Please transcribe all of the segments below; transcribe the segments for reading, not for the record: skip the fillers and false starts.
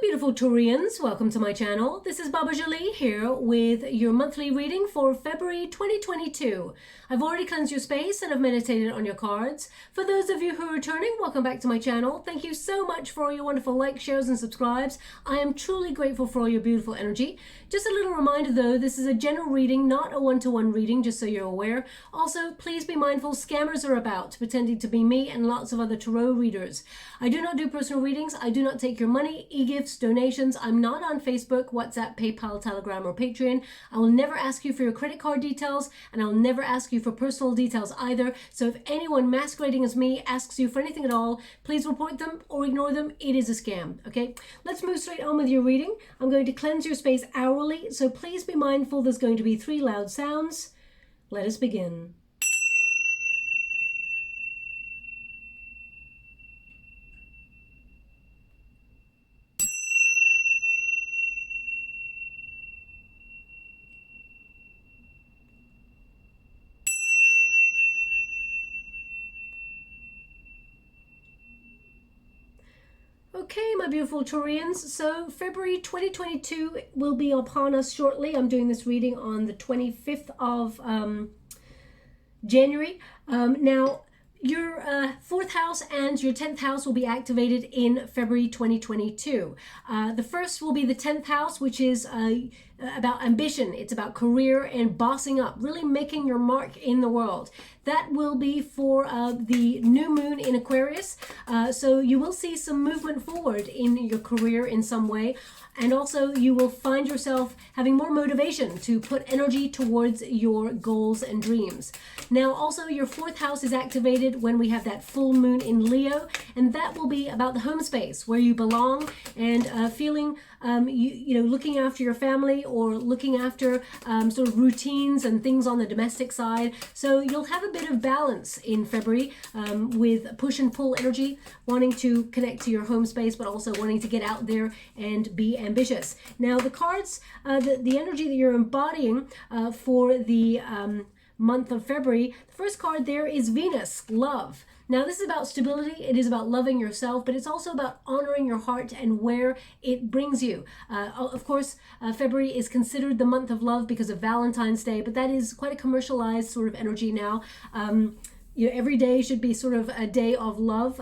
beautiful Taurians, welcome to my channel. This is Baba Jolie here with your monthly reading for February 2022. I've already cleansed your space and I've meditated on your cards. For those of you who are returning, welcome back to my channel. Thank you so much for all your wonderful likes, shares and subscribes. I am truly grateful for all your beautiful energy. Just a little reminder though, this is a general reading, not a one-to-one reading, just so you're aware. Also, please be mindful, scammers are about, pretending to be me and lots of other tarot readers. I do not do personal readings. I do not take your money, e-gifts, donations. I'm not on Facebook, WhatsApp, PayPal, Telegram, or Patreon. I will never ask you for your credit card details, and I'll never ask you for personal details either. So if anyone masquerading as me asks you for anything at all, please report them or ignore them. It is a scam, okay? Let's move straight on with your reading. I'm going to cleanse your space hourly, so please be mindful there's going to be 3 loud sounds. Let us begin. Okay, my beautiful Taurians, so February 2022 will be upon us shortly. I'm doing this reading on the 25th of January. Now, your 4th house and your 10th house will be activated in February 2022. The first will be the 10th house, which is about ambition. It's about career and bossing up, really making your mark in the world. That will be for the new moon in Aquarius. So you will see some movement forward in your career in some way. And also you will find yourself having more motivation to put energy towards your goals and dreams. Now also your 4th house is activated when we have that full moon in Leo, and that will be about the home space where you belong and feeling you know, looking after your family or looking after sort of routines and things on the domestic side. So you'll have a bit of balance in February with push and pull energy, wanting to connect to your home space, but also wanting to get out there and be ambitious. Now the cards, the energy that you're embodying for the month of February, the first card there is Venus, love. Now this is about stability, it is about loving yourself, but it's also about honoring your heart and where it brings you. Of course, February is considered the month of love because of Valentine's Day, but that is quite a commercialized sort of energy now. You know, every day should be sort of a day of love,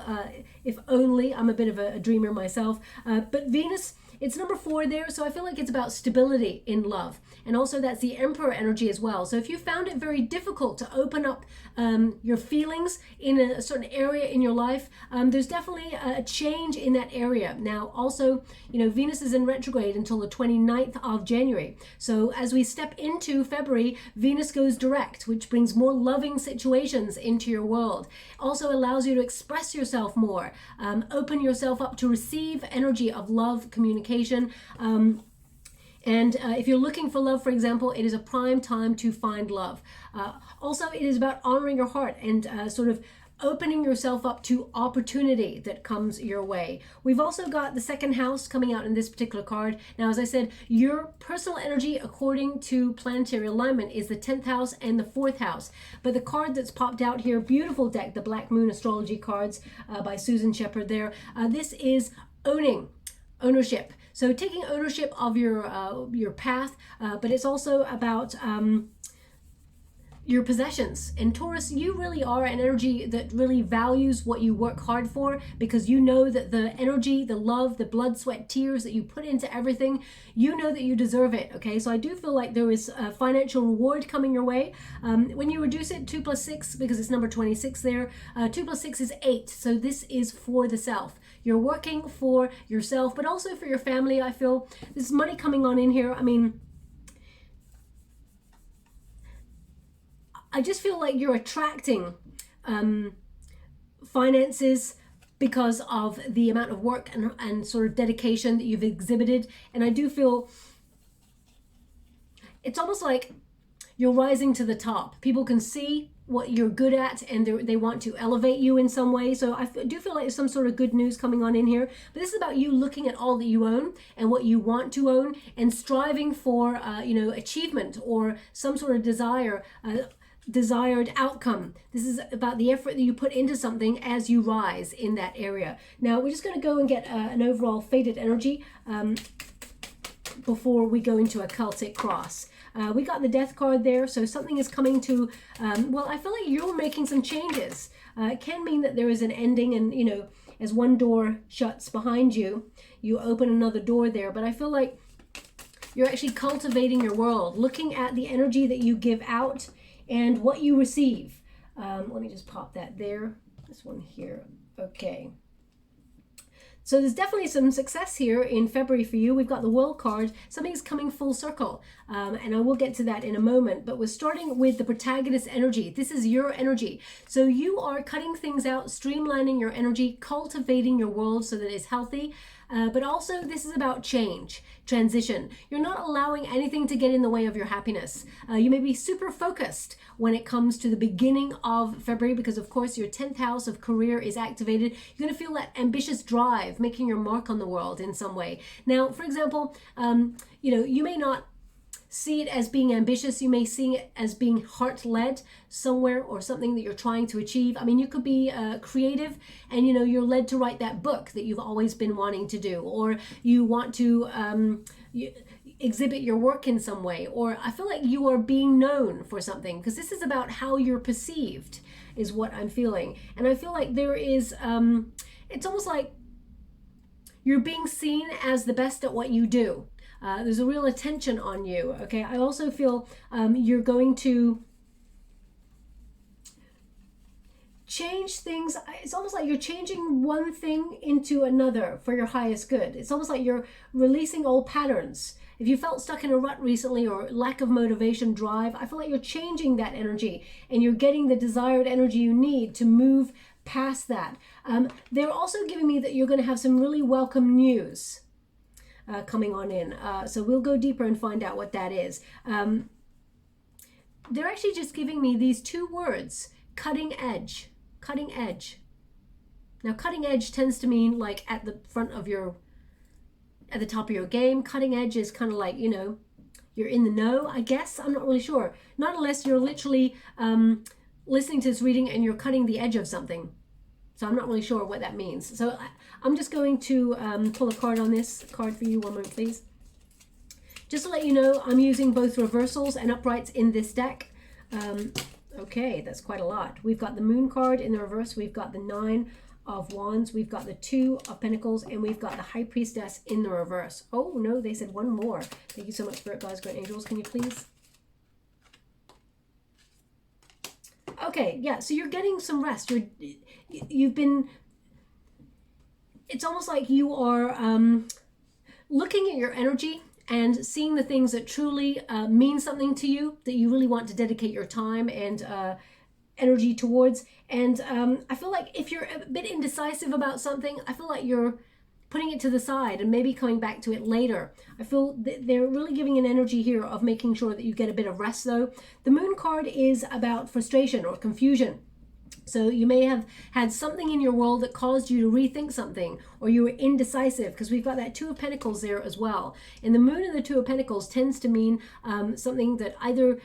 if only. I'm a bit of a dreamer myself, but Venus, it's number 4 there, so I feel like it's about stability in love. And also that's the Emperor energy as well. So if you found it very difficult to open up your feelings in a certain area in your life, there's definitely a change in that area. Now also, you know, Venus is in retrograde until the 29th of January. So as we step into February, Venus goes direct, which brings more loving situations into your world. Also allows you to express yourself more, open yourself up to receive energy of love, communication. And if you're looking for love, for example, it is a prime time to find love. Also, it is about honoring your heart and sort of opening yourself up to opportunity that comes your way. We've also got the 2nd house coming out in this particular card. Now, as I said, your personal energy according to planetary alignment is the 10th house and the 4th house. But the card that's popped out here, beautiful deck, the Black Moon Astrology cards by Susan Shepherd there. This is ownership. So taking ownership of your path, but it's also about your possessions. And Taurus, you really are an energy that really values what you work hard for, because you know that the energy, the love, the blood, sweat, tears that you put into everything, you know that you deserve it, okay? So I do feel like there is a financial reward coming your way. When you reduce it, 2 plus 6, because it's number 26 there, 2 plus 6 is 8. So this is for the self. You're working for yourself, but also for your family. I feel there's money coming on in here. I mean, I just feel like you're attracting finances because of the amount of work and sort of dedication that you've exhibited. And I do feel it's almost like you're rising to the top. People can see what you're good at and they want to elevate you in some way. So I do feel like there's some sort of good news coming on in here. But this is about you looking at all that you own and what you want to own and striving for, you know, achievement or some sort of desire. desired outcome. This is about the effort that you put into something as you rise in that area. Now we're just going to go and get an overall faded energy before we go into a Celtic cross. We got the death card there, so something is coming to, well, I feel like you're making some changes. It can mean that there is an ending, and, you know, as one door shuts behind you, you open another door there. But I feel like you're actually cultivating your world, looking at the energy that you give out and what you receive. Let me just pop that there. This one here. Okay. So there's definitely some success here in February for you. We've got the World card. Something's coming full circle. And I will get to that in a moment. But we're starting with the Protagonist Energy. This is your energy. So you are cutting things out, streamlining your energy, cultivating your world so that it's healthy. But also this is about change, transition. You're not allowing anything to get in the way of your happiness. You may be super focused when it comes to the beginning of February because, of course, your 10th house of career is activated. You're going to feel that ambitious drive, making your mark on the world in some way. Now, for example, you know, you may not see it as being ambitious. You may see it as being heart-led somewhere or something that you're trying to achieve. I mean, you could be creative and, you know, you're led to write that book that you've always been wanting to do, or you want to exhibit your work in some way, or I feel like you are being known for something, because this is about how you're perceived is what I'm feeling. And I feel like there is, it's almost like you're being seen as the best at what you do. There's a real attention on you, okay? I also feel you're going to change things. It's almost like you're changing one thing into another for your highest good. It's almost like you're releasing old patterns. If you felt stuck in a rut recently or lack of motivation, drive, I feel like you're changing that energy and you're getting the desired energy you need to move past that. They're also giving me that you're going to have some really welcome news coming on in. So we'll go deeper and find out what that is. They're actually just giving me these two words, cutting edge, cutting edge. Now, cutting edge tends to mean like at the front of your, at the top of your game. Cutting edge is kind of like, you know, you're in the know, I guess. I'm not really sure. Not unless you're literally listening to this reading and you're cutting the edge of something. So I'm not really sure what that means. So I'm just going to pull a card on this card for you. One moment, please. Just to let you know, I'm using both reversals and uprights in this deck. Okay, that's quite a lot. We've got the Moon card in the reverse. We've got the 9 of Wands. We've got the 2 of Pentacles. And we've got the High Priestess in the reverse. Oh, no, they said one more. Thank you so much, Spirit Guides, Great Angels. Can you please? Okay, yeah, so you're getting some rest. You've been, it's almost like you are looking at your energy and seeing the things that truly mean something to you, that you really want to dedicate your time and energy towards. And I feel like if you're a bit indecisive about something, I feel like you're putting it to the side and maybe coming back to it later. I feel they're really giving an energy here of making sure that you get a bit of rest though. The Moon card is about frustration or confusion. So you may have had something in your world that caused you to rethink something, or you were indecisive, because we've got that 2 of Pentacles there as well. And the Moon and the 2 of Pentacles tends to mean something that either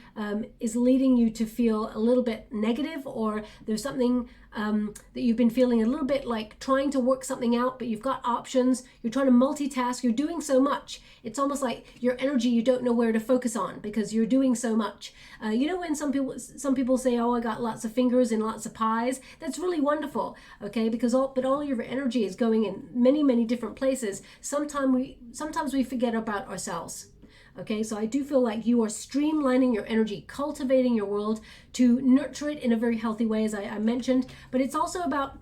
is leading you to feel a little bit negative, or there's something that you've been feeling a little bit like trying to work something out, but you've got options, you're trying to multitask, you're doing so much. It's almost like your energy, you don't know where to focus on because you're doing so much. You know, when some people say, oh, I got lots of fingers and lots of pies, that's really wonderful, okay? Because all your energy is going in many, many different places. Sometimes we forget about ourselves. Okay, so I do feel like you are streamlining your energy, cultivating your world to nurture it in a very healthy way, as I mentioned. But it's also about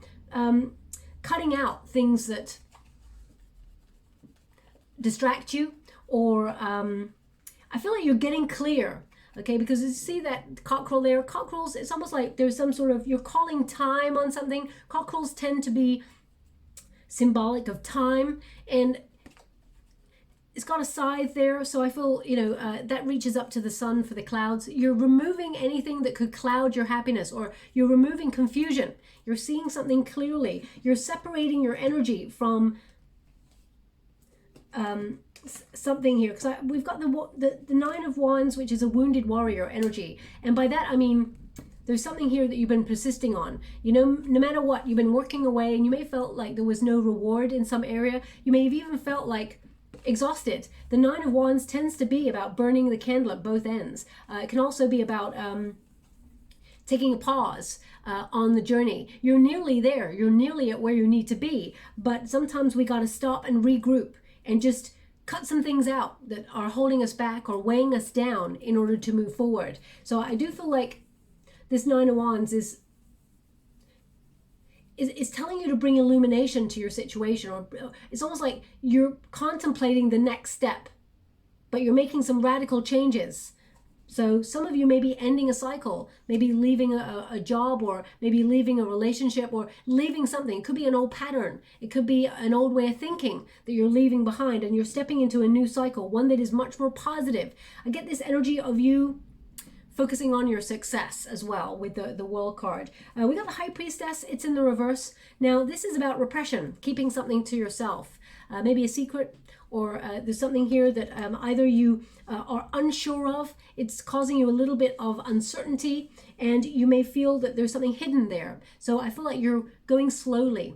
cutting out things that distract you, or I feel like you're getting clear. Okay, because you see that cockerel there. Cockerels, it's almost like there's some sort of, you're calling time on something. Cockerels tend to be symbolic of time, and it's got a scythe there, so I feel, you know, that reaches up to the sun for the clouds. You're removing anything that could cloud your happiness, or you're removing confusion. You're seeing something clearly. You're separating your energy from something here, because we've got the 9 of Wands, which is a wounded warrior energy, and by that I mean there's something here that you've been persisting on. You know, no matter what, you've been working away, and you may have felt like there was no reward in some area. You may have even felt like exhausted. The Nine of Wands tends to be about burning the candle at both ends. It can also be about taking a pause on the journey. You're nearly there. You're nearly at where you need to be. But sometimes we got to stop and regroup and just cut some things out that are holding us back or weighing us down in order to move forward. So I do feel like this Nine of Wands is telling you to bring illumination to your situation, or it's almost like you're contemplating the next step, but you're making some radical changes. So some of you may be ending a cycle, maybe leaving a job, or maybe leaving a relationship, or leaving something. It could be an old pattern. It could be an old way of thinking that you're leaving behind, and you're stepping into a new cycle, one that is much more positive. I get this energy of you focusing on your success as well with the World card. We got the High Priestess. It's in the reverse. Now, this is about repression, keeping something to yourself, maybe a secret, or there's something here that either you are unsure of. It's causing you a little bit of uncertainty, and you may feel that there's something hidden there. So I feel like you're going slowly.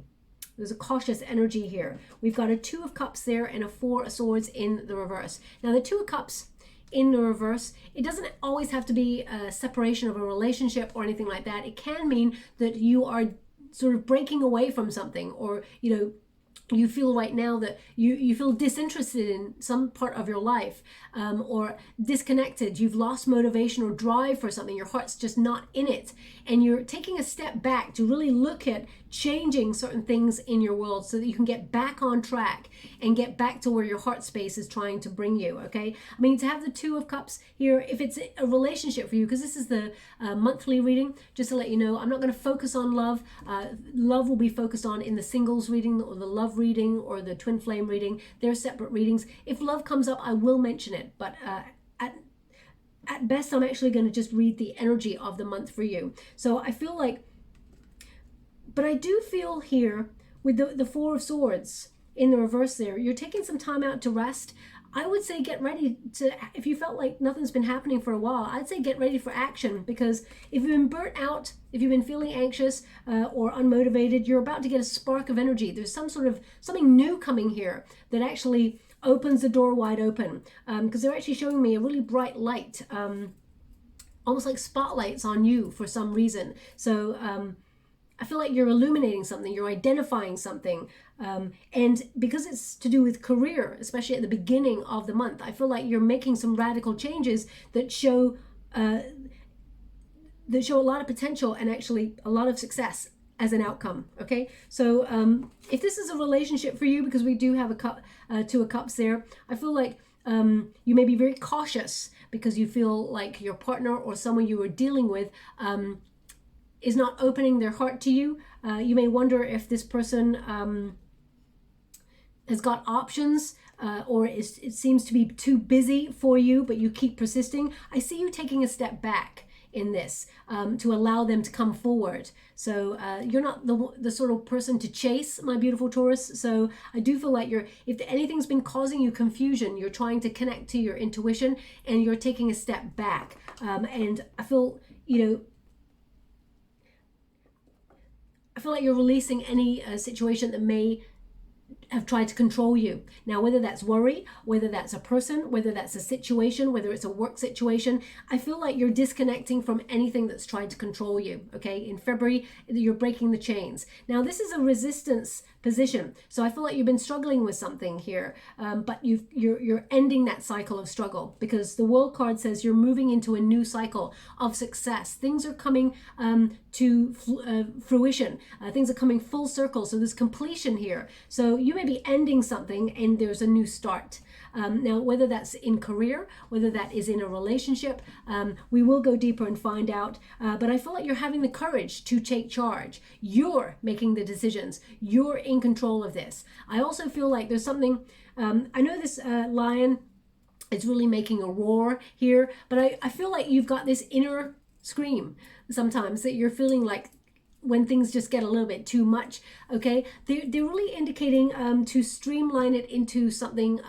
There's a cautious energy here. We've got a Two of Cups there and a Four of Swords in the reverse. Now, the Two of Cups in the reverse, it doesn't always have to be a separation of a relationship or anything like that. It can mean that you are sort of breaking away from something, or, you know, you feel right now that you feel disinterested in some part of your life, or disconnected. You've lost motivation or drive for something. Your heart's just not in it. And you're taking a step back to really look at changing certain things in your world so that you can get back on track and get back to where your heart space is trying to bring you, okay? I mean, to have the Two of Cups here, if it's a relationship for you, because this is the monthly reading, just to let you know, I'm not going to focus on love. Love will be focused on in the singles reading, or the love reading, or the twin flame reading. They're separate readings. If love comes up, I will mention it, but at best, I'm actually going to just read the energy of the month for you. So I feel like, but I do feel here with the Four of Swords in the reverse there, you're taking some time out to rest. I would say get ready to, if you felt like nothing's been happening for a while, I'd say get ready for action, because if you've been burnt out, if you've been feeling anxious or unmotivated, you're about to get a spark of energy. There's something new coming here that actually opens the door wide open, because they're actually showing me a really bright light, almost like spotlights on you for some reason. So I feel like you're illuminating something, you're identifying something, and because it's to do with career, especially at the beginning of the month, I feel like you're making some radical changes that show a lot of potential and actually a lot of success as an outcome, okay? So if this is a relationship for you, because we do have a Two of Cups there, I feel like you may be very cautious because you feel like your partner or someone you are dealing with is not opening their heart to you. You may wonder if this person has got options, or it seems to be too busy for you, but you keep persisting. I see you taking a step back in this to allow them to come forward. So you're not the sort of person to chase, my beautiful Taurus. So I do feel like if anything's been causing you confusion, you're trying to connect to your intuition and you're taking a step back. And I feel, I feel like you're releasing any situation that may have tried to control you. Now, whether that's worry, whether that's a person, whether that's a situation, whether it's a work situation, I feel like you're disconnecting from anything that's tried to control you, okay? In February, you're breaking the chains. Now, this is a resistance position. So I feel like you've been struggling with something here, but you're ending that cycle of struggle, because the World card says you're moving into a new cycle of success. Things are coming to fruition. Things are coming full circle. So there's completion here. So you may be ending something and there's a new start. Now, whether that's in career, whether that is in a relationship, we will go deeper and find out. But I feel like you're having the courage to take charge. You're making the decisions. You're in control of this. I also feel like there's something, I know this lion is really making a roar here, but I feel like you've got this inner scream sometimes that you're feeling like when things just get a little bit too much, okay? They're really indicating to streamline it into something,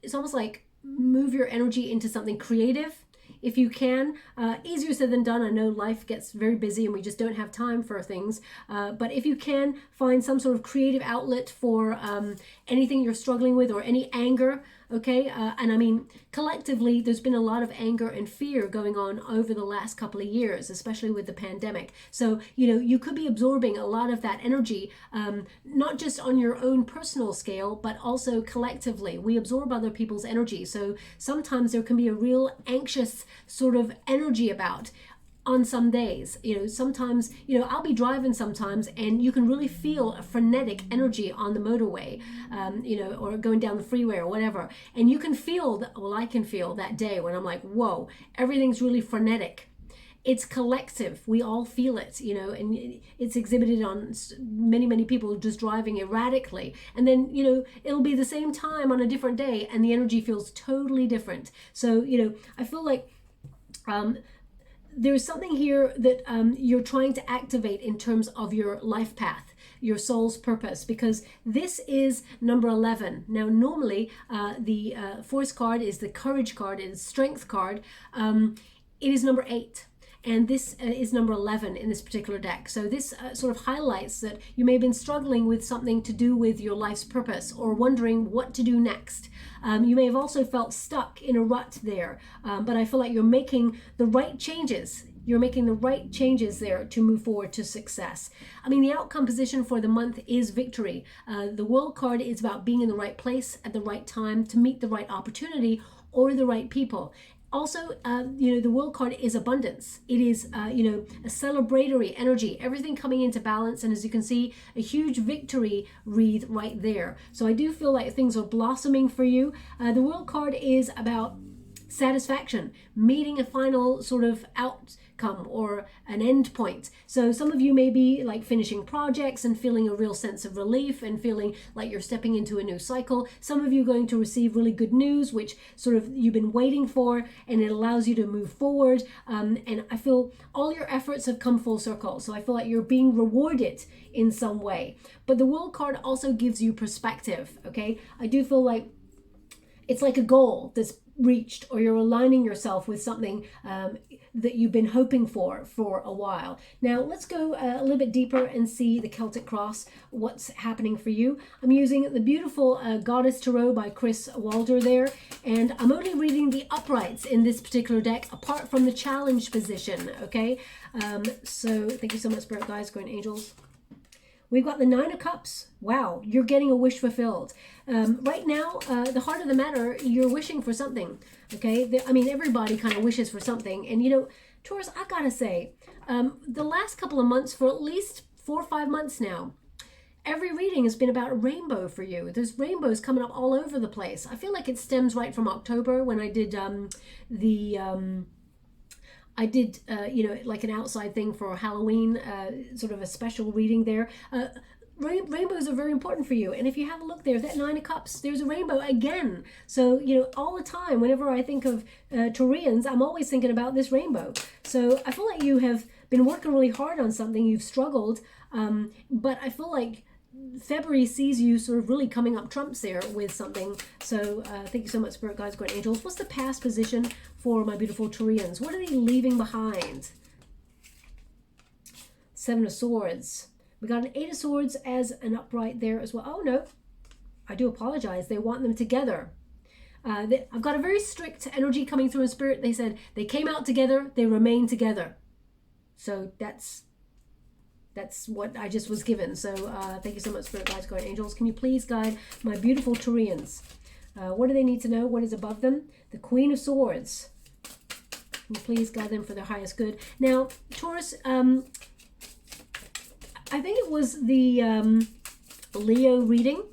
it's almost like move your energy into something creative, if you can. Easier said than done. I know life gets very busy and we just don't have time for things. But if you can find some sort of creative outlet for anything you're struggling with, or any anger, okay? And I mean, collectively, there's been a lot of anger and fear going on over the last couple of years, especially with the pandemic. So, you know, you could be absorbing a lot of that energy, not just on your own personal scale, but also collectively. We absorb other people's energy. So sometimes there can be a real anxious sort of energy about on some days. You know, sometimes, you know, I'll be driving sometimes and you can really feel a frenetic energy on the motorway, you know, or going down the freeway or whatever. And you can feel that, well, I can feel that day when I'm like, whoa, everything's really frenetic. It's collective. We all feel it, you know, and it's exhibited on many, many people just driving erratically. And then, you know, it'll be the same time on a different day and the energy feels totally different. So, you know, I feel like, there's something here that you're trying to activate in terms of your life path, your soul's purpose, because this is number 11. Now, normally the Force card is the Courage card, it is Strength card. It is number 8. And this is number 11 in this particular deck. So this sort of highlights that you may have been struggling with something to do with your life's purpose, or wondering what to do next. You may have also felt stuck in a rut there, but I feel like you're making the right changes. You're making the right changes there to move forward to success. I mean, the outcome position for the month is victory. The World card is about being in the right place at the right time to meet the right opportunity or the right people. Also, you know, the World card is abundance. It is, you know, a celebratory energy, everything coming into balance. And as you can see, a huge victory wreath right there. So I do feel like things are blossoming for you. The World card is about satisfaction, meeting a final sort of outcome or an end point. So some of you may be like finishing projects and feeling a real sense of relief and feeling like you're stepping into a new cycle. Some of you are going to receive really good news, which sort of you've been waiting for, and it allows you to move forward. And I feel all your efforts have come full circle. So I feel like you're being rewarded in some way. But the World card also gives you perspective, okay? I do feel like it's like a goal that's reached, or you're aligning yourself with something that you've been hoping for a while. Now let's go a little bit deeper and see the Celtic Cross, what's happening for you. I'm using the beautiful Goddess Tarot by KRIS there, and I'm only reading the uprights in this particular deck apart from the challenge position, okay? So thank you so much, Spirit Guides, Guardian Angels. We've got the 9 of Cups. Wow, you're getting a wish fulfilled. Right now, the heart of the matter, you're wishing for something, okay? I mean, everybody kind of wishes for something. And, you know, Taurus, I gotta say, the last couple of months, for at least 4 or 5 months now, every reading has been about a rainbow for you. There's rainbows coming up all over the place. I feel like it stems right from October when I did you know, like an outside thing for Halloween, sort of a special reading there. Rainbows are very important for you. And if you have a look there, that 9 of Cups, there's a rainbow again. So, you know, all the time, whenever I think of Taurians, I'm always thinking about this rainbow. So I feel like you have been working really hard on something. You've struggled, but I feel like February sees you sort of really coming up trumps there with something. So thank you so much, Spirit Guides, Guardian Angels. What's the past position for my beautiful Taurians? What are they leaving behind? 7 of Swords. We got an 8 of Swords as an upright there as well. Oh, no. I do apologize. They want them together. I've got a very strict energy coming through in Spirit. They said they came out together. They remain together. So that's what I just was given. So thank you so much, Spirit Guides, Guardian Angels. Can you please guide my beautiful Taurians? What do they need to know? What is above them? The Queen of Swords. Can you please guide them for their highest good? Now, Taurus, I think it was the Leo reading,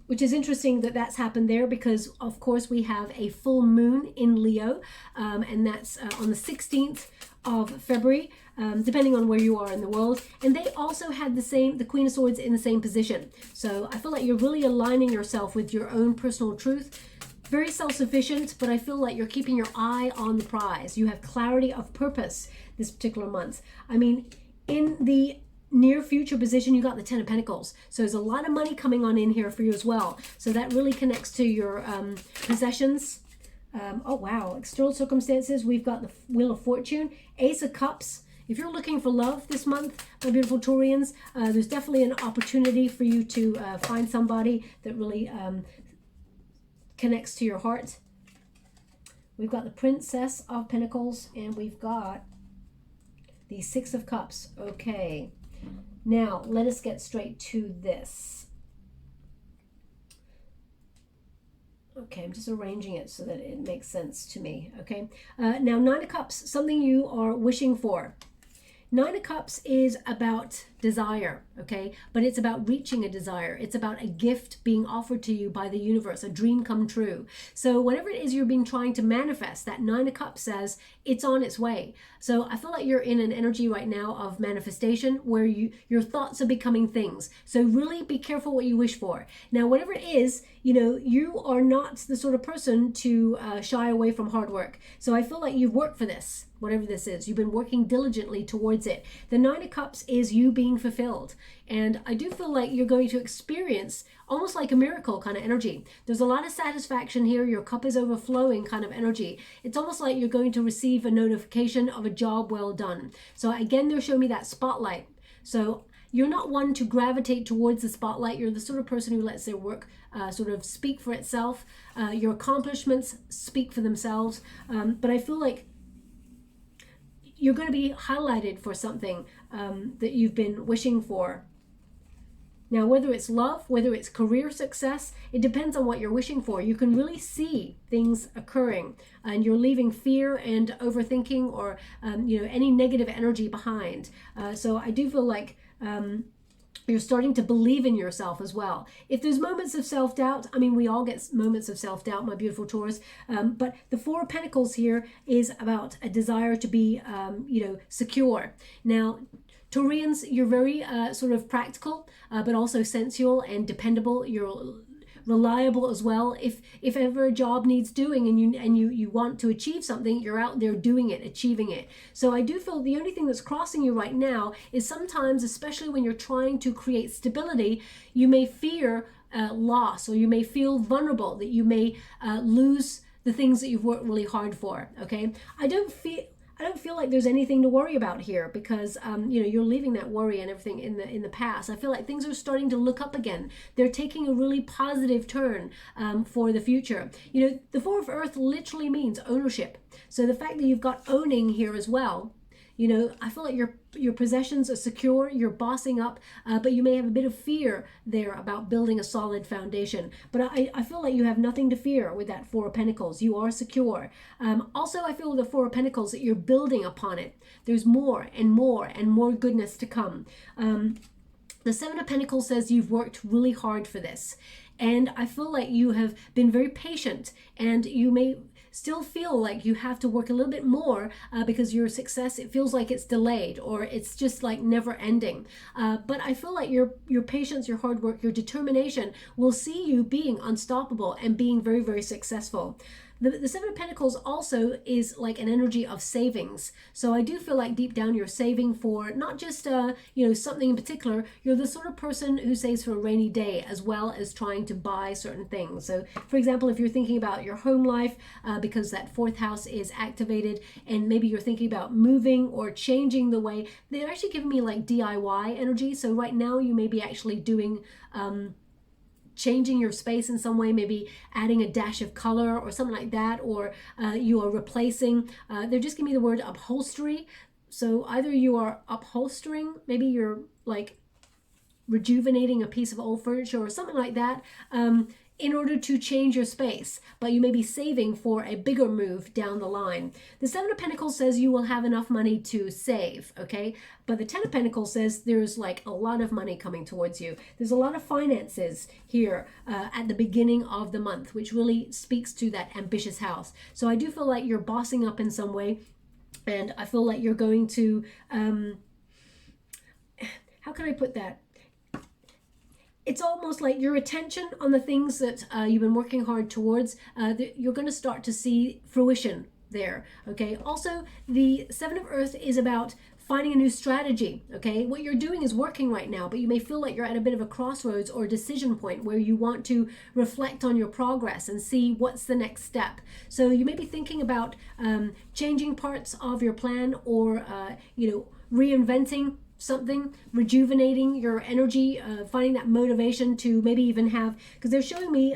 which is interesting that that's happened there because, of course, we have a full moon in Leo, and that's on the 16th of February, depending on where you are in the world. And they also had the Queen of Swords in the same position. So I feel like you're really aligning yourself with your own personal truth. Very self-sufficient, but I feel like you're keeping your eye on the prize. You have clarity of purpose this particular month. I mean, in the near future position, you got the 10 of Pentacles. So there's a lot of money coming on in here for you as well. So that really connects to your possessions. Oh wow, external circumstances, we've got the Wheel of Fortune, Ace of Cups. If you're looking for love this month, my beautiful Taurians, there's definitely an opportunity for you to find somebody that really connects to your heart. We've got the Princess of Pentacles, and we've got the Six of Cups. Okay, now let us get straight to this. Okay, I'm just arranging it so that it makes sense to me. Okay, now Nine of Cups, something you are wishing for. Nine of Cups is about desire, okay? But it's about reaching a desire. It's about a gift being offered to you by the universe, a dream come true. So whatever it is you're being trying to manifest, that Nine of Cups says it's on its way. So I feel like you're in an energy right now of manifestation where your thoughts are becoming things. So really be careful what you wish for. Now, whatever it is, you know, you are not the sort of person to shy away from hard work. So I feel like you've worked for this, whatever this is. You've been working diligently towards it. The Nine of Cups is you being fulfilled. And I do feel like you're going to experience almost like a miracle kind of energy. There's a lot of satisfaction here. Your cup is overflowing kind of energy. It's almost like you're going to receive a notification of a job well done. So again, they're showing me that spotlight. So you're not one to gravitate towards the spotlight. You're the sort of person who lets their work sort of speak for itself. Your accomplishments speak for themselves. But I feel like you're going to be highlighted for something that you've been wishing for. Now, whether it's love, whether it's career success, it depends on what you're wishing for. You can really see things occurring, and you're leaving fear and overthinking or you know, any negative energy behind. So I do feel like you're starting to believe in yourself as well. If there's moments of self-doubt, I mean, we all get moments of self-doubt, my beautiful Taurus, but the Four of Pentacles here is about a desire to be, you know, secure. Now, Taurians, you're very sort of practical, but also sensual and dependable. You're reliable as well. If ever a job needs doing and you want to achieve something, you're out there doing it, achieving it. So I do feel the only thing that's crossing you right now is sometimes, especially when you're trying to create stability, you may fear loss, or you may feel vulnerable, that you may lose the things that you've worked really hard for. Okay, I don't feel like there's anything to worry about here, because you know, you're leaving that worry and everything in the past. I feel like things are starting to look up again. They're taking a really positive turn for the future. You know, the Four of Earth literally means ownership. So the fact that you've got owning here as well, you know, I feel like your possessions are secure, you're bossing up, but you may have a bit of fear there about building a solid foundation. But I feel like you have nothing to fear with that Four of Pentacles. You are secure. Also, I feel with the Four of Pentacles that you're building upon it. There's more and more and more goodness to come. The Seven of Pentacles says you've worked really hard for this. And I feel like you have been very patient, and you may still feel like you have to work a little bit more because your success, it feels like it's delayed, or it's just like never ending. But I feel like your patience, your hard work, your determination will see you being unstoppable and being very, very successful. The Seven of Pentacles also is like an energy of savings. So I do feel like deep down you're saving for not just you know, something in particular. You're the sort of person who saves for a rainy day, as well as trying to buy certain things. So for example, if you're thinking about your home life, because that fourth house is activated, and maybe you're thinking about moving or changing the way, they're actually giving me like DIY energy. So right now you may be actually doing changing your space in some way, maybe adding a dash of color or something like that, or you are replacing. They're just giving me the word upholstery. So either you are upholstering, maybe you're like rejuvenating a piece of old furniture or something like that, in order to change your space, but you may be saving for a bigger move down the line. The Seven of Pentacles says you will have enough money to save, okay? But the Ten of Pentacles says there's like a lot of money coming towards you. There's a lot of finances here at the beginning of the month, which really speaks to that ambitious house. So I do feel like you're bossing up in some way, and I feel like you're going to, how can I put that? It's almost like your attention on the things that you've been working hard towards, you're going to start to see fruition there, okay? Also, the Seven of Earth is about finding a new strategy, okay? What you're doing is working right now, but you may feel like you're at a bit of a crossroads or a decision point where you want to reflect on your progress and see what's the next step. So you may be thinking about changing parts of your plan, or, reinventing something, rejuvenating your energy, finding that motivation to maybe even have, because they're showing me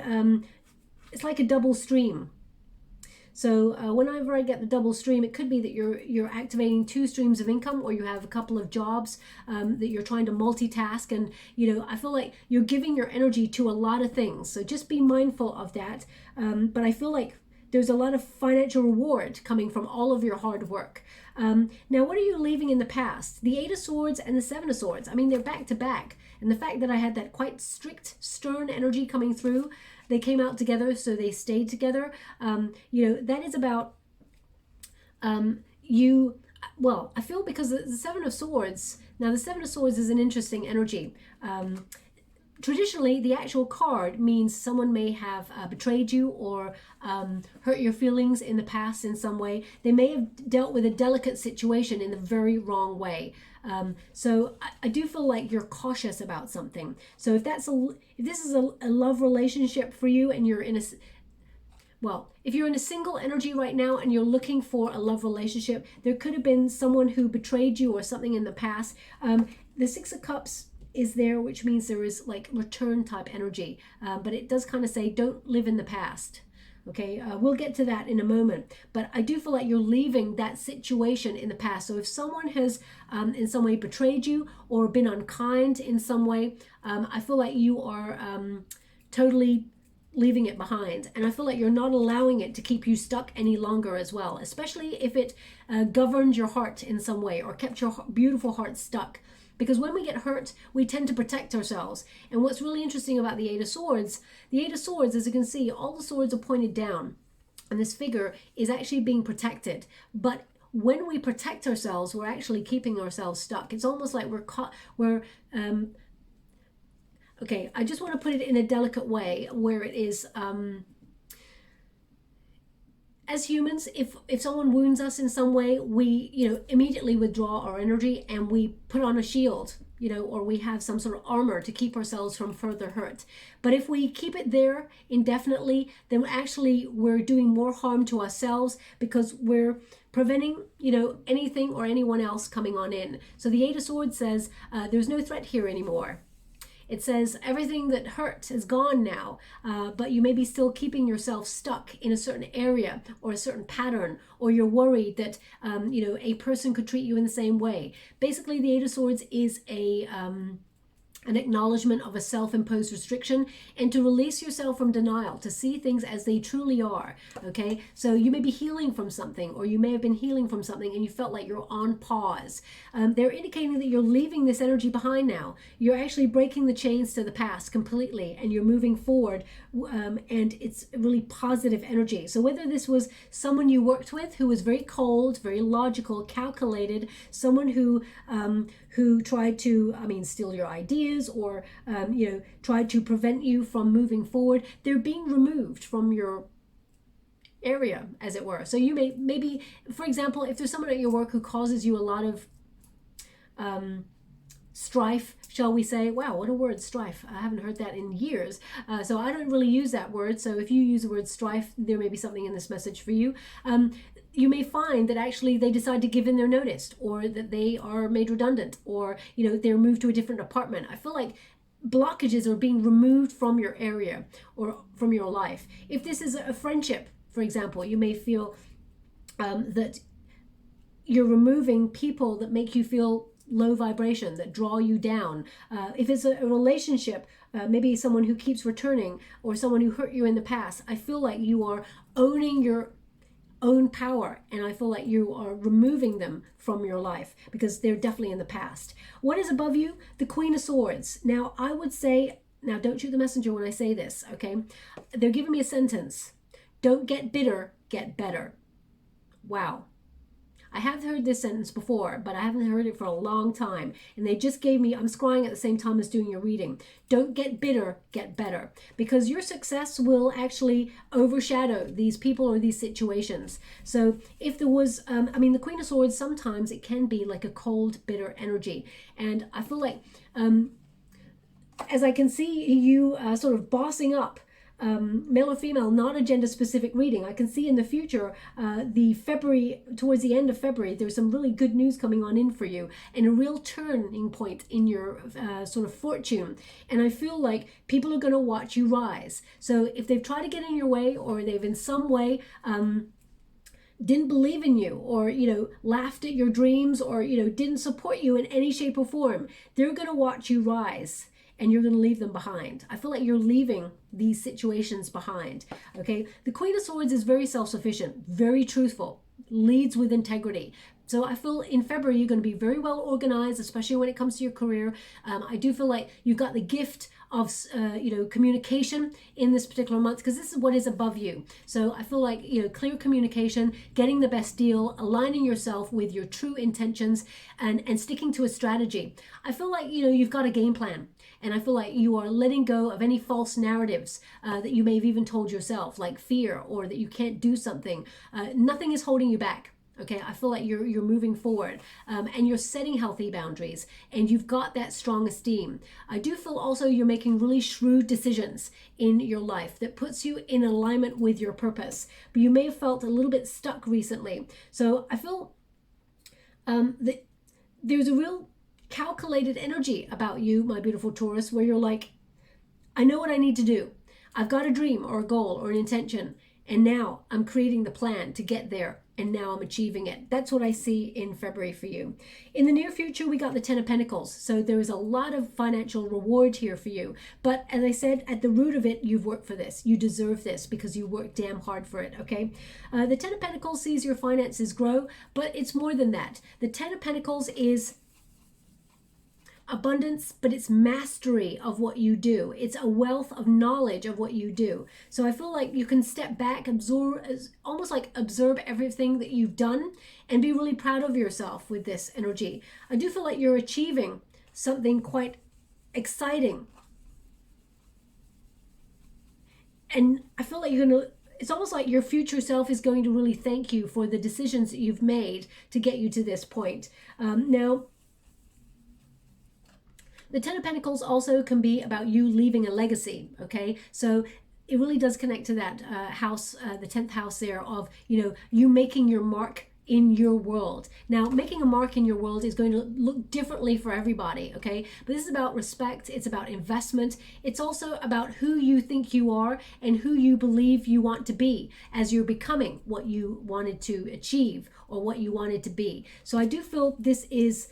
it's like a double stream. So whenever I get the double stream, it could be that you're activating 2 streams of income, or you have a couple of jobs that you're trying to multitask. And, I feel like you're giving your energy to a lot of things. So just be mindful of that. But I feel like there's a lot of financial reward coming from all of your hard work. Now, what are you leaving in the past? The 8 of Swords and the 7 of Swords. I mean, they're back to back. And the fact that I had that quite strict, stern energy coming through, they came out together, so they stayed together. That is about well, I feel because the 7 of Swords, now the 7 of Swords is an interesting energy. Traditionally, the actual card means someone may have betrayed you or hurt your feelings in the past in some way. They may have dealt with a delicate situation in the very wrong way. So I do feel like you're cautious about something. So if this is a love relationship for you, and you're in if you're in a single energy right now and you're looking for a love relationship, there could have been someone who betrayed you or something in the past. The 6 of Cups is there, which means there is like return type energy, but it does kind of say don't live in the past. Okay, we'll get to that in a moment, but I do feel like you're leaving that situation in the past. So if someone has in some way betrayed you or been unkind in some way, I feel like you are totally leaving it behind, and I feel like you're not allowing it to keep you stuck any longer as well, especially if it governed your heart in some way or kept your beautiful heart stuck. Because when we get hurt, we tend to protect ourselves. And what's really interesting about the 8 of Swords, as you can see, all the swords are pointed down. And this figure is actually being protected. But when we protect ourselves, we're actually keeping ourselves stuck. It's almost like okay, I just want to put it in a delicate way where it is... as humans, if someone wounds us in some way, we, immediately withdraw our energy and we put on a shield, or we have some sort of armor to keep ourselves from further hurt. But if we keep it there indefinitely, then actually we're doing more harm to ourselves, because we're preventing, anything or anyone else coming on in. So the 8 of Swords says there's no threat here anymore. It says everything that hurt is gone now, but you may be still keeping yourself stuck in a certain area or a certain pattern, or you're worried that, a person could treat you in the same way. Basically, the 8 of Swords is an acknowledgement of a self-imposed restriction, and to release yourself from denial, to see things as they truly are. Okay, so you may be healing from something, or you may have been healing from something and you felt like you're on pause. They're indicating that you're leaving this energy behind now. You're actually breaking the chains to the past completely, and you're moving forward, and it's really positive energy. So whether this was someone you worked with who was very cold, very logical, calculated, someone who tried to, steal your ideas, or tried to prevent you from moving forward, they're being removed from your area, as it were. So you maybe, for example, if there's someone at your work who causes you a lot of strife, shall we say. Wow, what a word, strife. I haven't heard that in years. So I don't really use that word. So if you use the word strife, there may be something in this message for you. You may find that actually they decide to give in their notice, or that they are made redundant, or they're moved to a different department. I feel like blockages are being removed from your area or from your life. If this is a friendship, for example, you may feel that you're removing people that make you feel low vibration, that draw you down. If it's a relationship, maybe someone who keeps returning, or someone who hurt you in the past, I feel like you are owning your own power, and I feel like you are removing them from your life because they're definitely in the past. What is above you? The Queen of Swords. Now I would say, now don't shoot the messenger when I say this, okay? They're giving me a sentence. Don't get bitter, get better. Wow. I have heard this sentence before, but I haven't heard it for a long time. And they just gave me, I'm scrying at the same time as doing your reading. Don't get bitter, get better. Because your success will actually overshadow these people or these situations. So if there was, I mean, the Queen of Swords, sometimes it can be like a cold, bitter energy. And I feel like, as I can see you sort of bossing up, male or female, not a gender specific reading. I can see in the future, towards the end of February, there's some really good news coming on in for you and a real turning point in your sort of fortune. And I feel like people are going to watch you rise. So if they've tried to get in your way, or they've in some way didn't believe in you, or laughed at your dreams, or didn't support you in any shape or form, they're going to watch you rise. And you're going to leave them behind. I feel like you're leaving these situations behind, okay? The Queen of Swords is very self-sufficient, very truthful, leads with integrity. So I feel in February, you're going to be very well organized, especially when it comes to your career. I do feel like you've got the gift of, communication in this particular month, because this is what is above you. So I feel like, clear communication, getting the best deal, aligning yourself with your true intentions, and sticking to a strategy. I feel like, you've got a game plan. And I feel like you are letting go of any false narratives that you may have even told yourself, like fear, or that you can't do something. Nothing is holding you back. Okay, I feel like you're moving forward, and you're setting healthy boundaries, and you've got that strong esteem. I do feel also you're making really shrewd decisions in your life that puts you in alignment with your purpose. But you may have felt a little bit stuck recently. So I feel that there's a real calculated energy about you, my beautiful Taurus, where you're like, I know what I need to do. I've got a dream or a goal or an intention, and now I'm creating the plan to get there, and now I'm achieving it. That's what I see in February for you. In the near future, we got the Ten of Pentacles. So there is a lot of financial reward here for you. But as I said, at the root of it, you've worked for this. You deserve this because you worked damn hard for it, okay? The Ten of Pentacles sees your finances grow, but it's more than that. The Ten of Pentacles is abundance, but it's mastery of what you do. It's a wealth of knowledge of what you do. So I feel like you can step back, almost like observe everything that you've done, and be really proud of yourself with this energy. I do feel like you're achieving something quite exciting. And I feel like it's almost like your future self is going to really thank you for the decisions that you've made to get you to this point. Now, the Ten of Pentacles also can be about you leaving a legacy, okay? So it really does connect to that house, the 10th house there of, you making your mark in your world. Now, making a mark in your world is going to look differently for everybody, okay? But this is about respect. It's about investment. It's also about who you think you are and who you believe you want to be as you're becoming what you wanted to achieve or what you wanted to be. So I do feel this is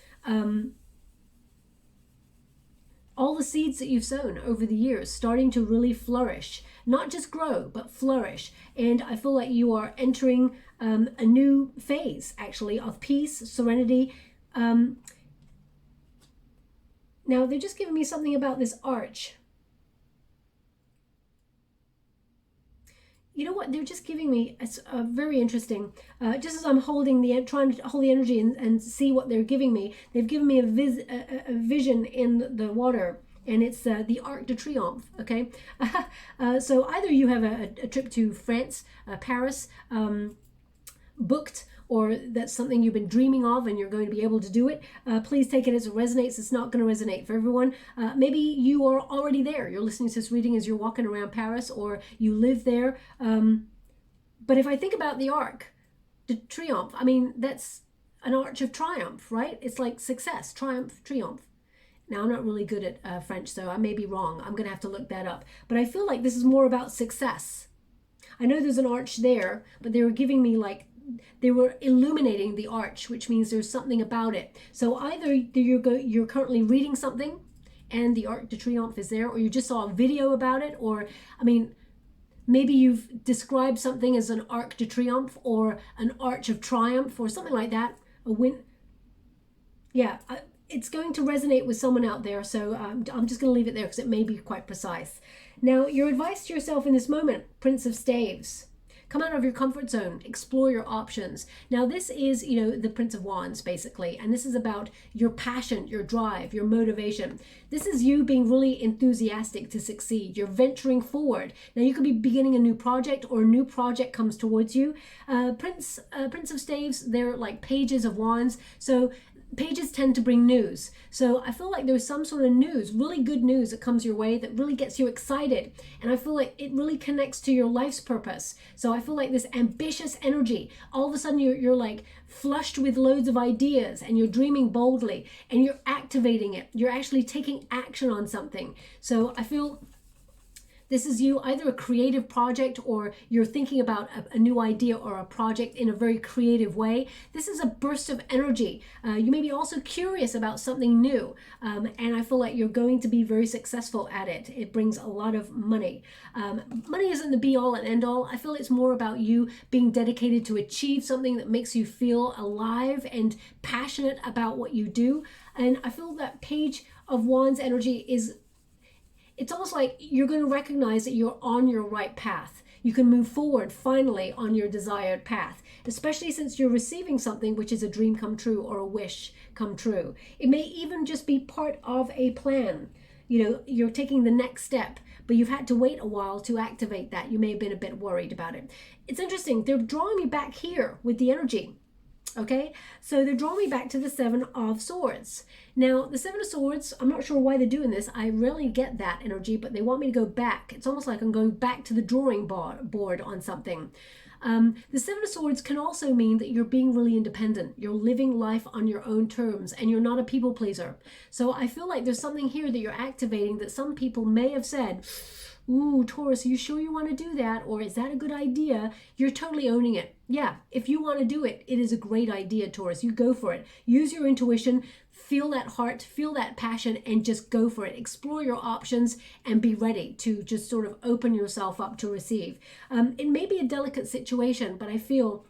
all the seeds that you've sown over the years starting to really flourish, not just grow, but flourish. And I feel like you are entering a new phase, actually, of peace, serenity. Now, they're just giving me something about this arch. You know what? They're just giving me, it's very interesting. Just as I'm trying to hold the energy and see what they're giving me, they've given me a vision in the water, and it's the Arc de Triomphe, okay? So either you have a trip to France, Paris, booked, or that's something you've been dreaming of and you're going to be able to do it. Please take it as it resonates. It's not going to resonate for everyone. Maybe you are already there. You're listening to this reading as you're walking around Paris, or you live there. But if I think about the Arc de Triomphe, I mean, that's an arch of triumph, right? It's like success, triumph, triomphe. Now, I'm not really good at French, so I may be wrong. I'm going to have to look that up. But I feel like this is more about success. I know there's an arch there, but they were giving me they were illuminating the arch, which means there's something about it. So either you're currently reading something and the Arc de Triomphe is there, or you just saw a video about it, or, I mean, maybe you've described something as an Arc de Triomphe or an Arch of Triumph or something like that. It's going to resonate with someone out there, so I'm just going to leave it there because it may be quite precise. Now, your advice to yourself in this moment, Prince of Staves. Come out of your comfort zone, explore your options. Now this is, you know, the Prince of Wands basically, and this is about your passion, your drive, your motivation. This is you being really enthusiastic to succeed. You're venturing forward. Now you could be beginning a new project, or a new project comes towards you. Prince of Staves, they're like pages of wands. So pages tend to bring news. So I feel like there's some sort of news, really good news that comes your way that really gets you excited. And I feel like it really connects to your life's purpose. So I feel like this ambitious energy, all of a sudden you're like flushed with loads of ideas, and you're dreaming boldly, and you're activating it. You're actually taking action on something. So I feel this is you, either a creative project, or you're thinking about a new idea or a project in a very creative way. This is a burst of energy. You may be also curious about something new, and I feel like you're going to be very successful at it. It brings a lot of money. Money isn't the be all and end all. I feel it's more about you being dedicated to achieve something that makes you feel alive and passionate about what you do. And I feel that Page of Wands energy is, it's almost like you're going to recognize that you're on your right path. You can move forward finally on your desired path, especially since you're receiving something which is a dream come true or a wish come true. It may even just be part of a plan. You know, you're taking the next step, but you've had to wait a while to activate that. You may have been a bit worried about it. It's interesting. They're drawing me back here with the energy. Okay, so they're drawing me back to the Seven of Swords. Now, the Seven of Swords, I'm not sure why they're doing this. I rarely get that energy, but they want me to go back. It's almost like I'm going back to the drawing board on something. The Seven of Swords can also mean that you're being really independent. You're living life on your own terms, and you're not a people pleaser. So I feel like there's something here that you're activating that some people may have said, ooh, Taurus, are you sure you want to do that? Or is that a good idea? You're totally owning it. Yeah, if you want to do it, it is a great idea, Taurus. You go for it. Use your intuition, feel that heart, feel that passion, and just go for it. Explore your options and be ready to just sort of open yourself up to receive. It may be a delicate situation, but I feel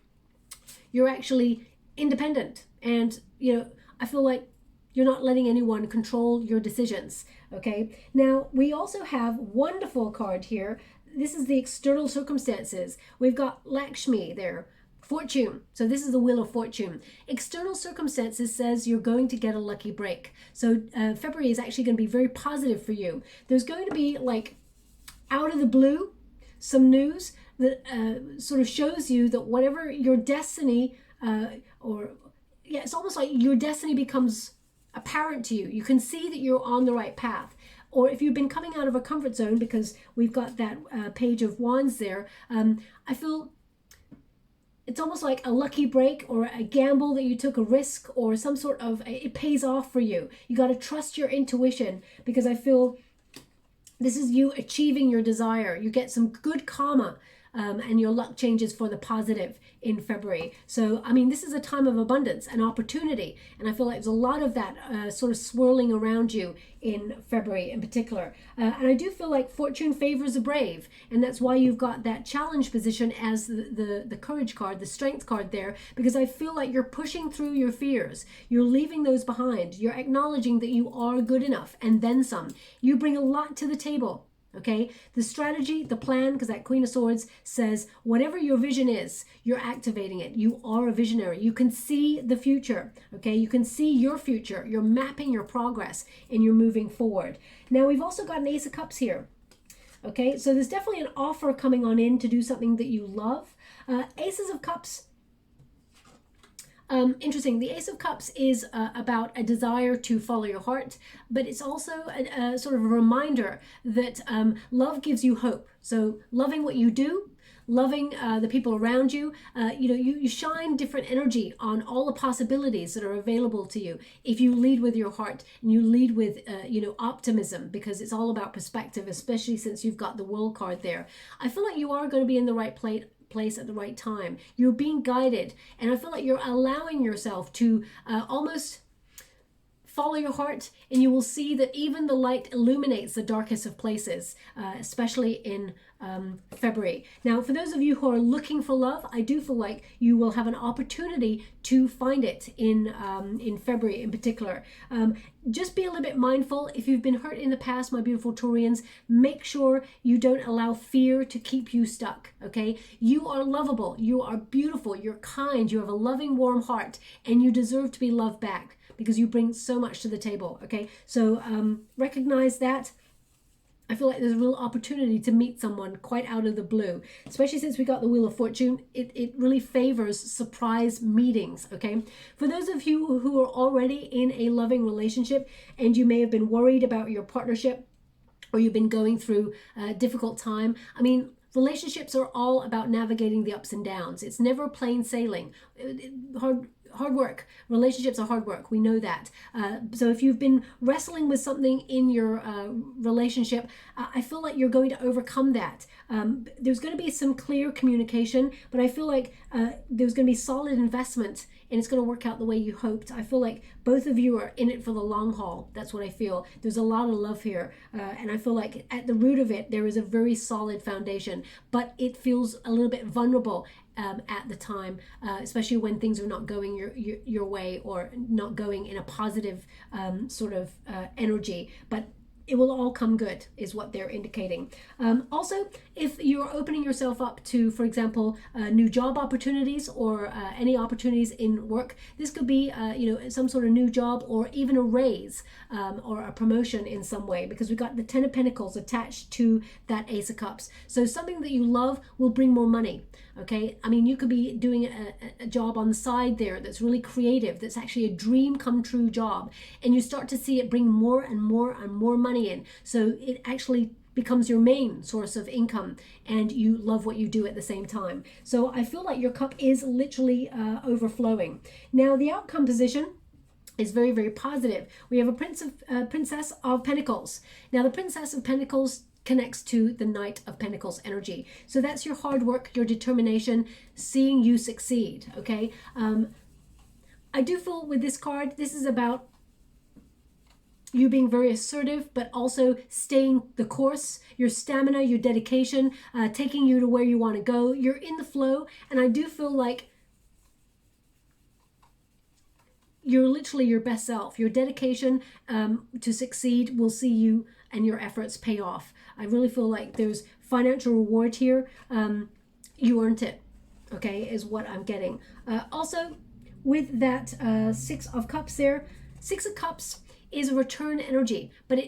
you're actually independent. And, you know, I feel like you're not letting anyone control your decisions, okay? Now, we also have wonderful card here. This is the external circumstances. We've got Lakshmi there, fortune. So this is the Wheel of Fortune. External circumstances says you're going to get a lucky break. So February is actually going to be very positive for you. There's going to be, like, out of the blue, some news that sort of shows you that whatever your destiny, it's almost like your destiny becomes apparent to you. You can see that you're on the right path. Or if you've been coming out of a comfort zone, because we've got that Page of Wands there, I feel it's almost like a lucky break or a gamble that you took, a risk, or some sort of, it pays off for you. You got to trust your intuition, because I feel this is you achieving your desire. You get some good karma, and your luck changes for the positive in February. So, I mean, this is a time of abundance and opportunity. And I feel like there's a lot of that sort of swirling around you in February in particular. And I do feel like fortune favors the brave. And that's why you've got that challenge position as the courage card, the strength card there, because I feel like you're pushing through your fears. You're leaving those behind. You're acknowledging that you are good enough, and then some. You bring a lot to the table. Okay, the strategy, the plan, because that Queen of Swords says whatever your vision is, you're activating it. You are a visionary. You can see the future. Okay, you can see your future. You're mapping your progress, and you're moving forward. Now, we've also got an Ace of Cups here. Okay, so there's definitely an offer coming on in to do something that you love. Aces of Cups. Interesting. The Ace of Cups is about a desire to follow your heart, but it's also a sort of a reminder that love gives you hope. So loving what you do, loving the people around you, you shine different energy on all the possibilities that are available to you if you lead with your heart and you lead with optimism, because it's all about perspective, especially since you've got the World card there. I feel like you are going to be in the right place at the right time. You're being guided, and I feel like you're allowing yourself to almost follow your heart, and you will see that even the light illuminates the darkest of places, especially in February. Now, for those of you who are looking for love, I do feel like you will have an opportunity to find it in February in particular. Just be a little bit mindful. If you've been hurt in the past, my beautiful Taurians, make sure you don't allow fear to keep you stuck, okay? You are lovable, you are beautiful, you're kind, you have a loving, warm heart, and you deserve to be loved back because you bring so much to the table, okay? So recognize that. I feel like there's a real opportunity to meet someone quite out of the blue, especially since we got the Wheel of Fortune. It really favors surprise meetings, okay? For those of you who are already in a loving relationship and you may have been worried about your partnership, or you've been going through a difficult time, I mean, relationships are all about navigating the ups and downs. It's never plain sailing. Hard work. Relationships are hard work. We know that. So if you've been wrestling with something in your relationship, I feel like you're going to overcome that. There's going to be some clear communication, but I feel like there's going to be solid investment, and it's going to work out the way you hoped. I feel like both of you are in it for the long haul. That's what I feel. There's a lot of love here, and I feel like at the root of it, there is a very solid foundation, but it feels a little bit vulnerable at the time, especially when things are not going your way or not going in a positive sort of energy. But it will all come good is what they're indicating. Also, if you're opening yourself up to, for example, new job opportunities or any opportunities in work, this could be some sort of new job or even a raise or a promotion in some way, because we've got the Ten of Pentacles attached to that Ace of Cups. So something that you love will bring more money. Okay, I mean, you could be doing a job on the side there that's really creative, that's actually a dream come true job, and you start to see it bring more and more and more money in. So it actually becomes your main source of income, and you love what you do at the same time. So I feel like your cup is literally overflowing. Now, the outcome position is very, very positive. We have a Princess of Pentacles. Now, the Princess of Pentacles connects to the Knight of Pentacles energy. So that's your hard work, your determination, seeing you succeed, okay? I do feel with this card, this is about you being very assertive, but also staying the course, your stamina, your dedication, taking you to where you want to go. You're in the flow, and I do feel like you're literally your best self. Your dedication to succeed will see you and your efforts pay off. I really feel like there's financial reward here. You earned it, okay, is what I'm getting. Also, with that Six of Cups there, Six of Cups is a return energy, but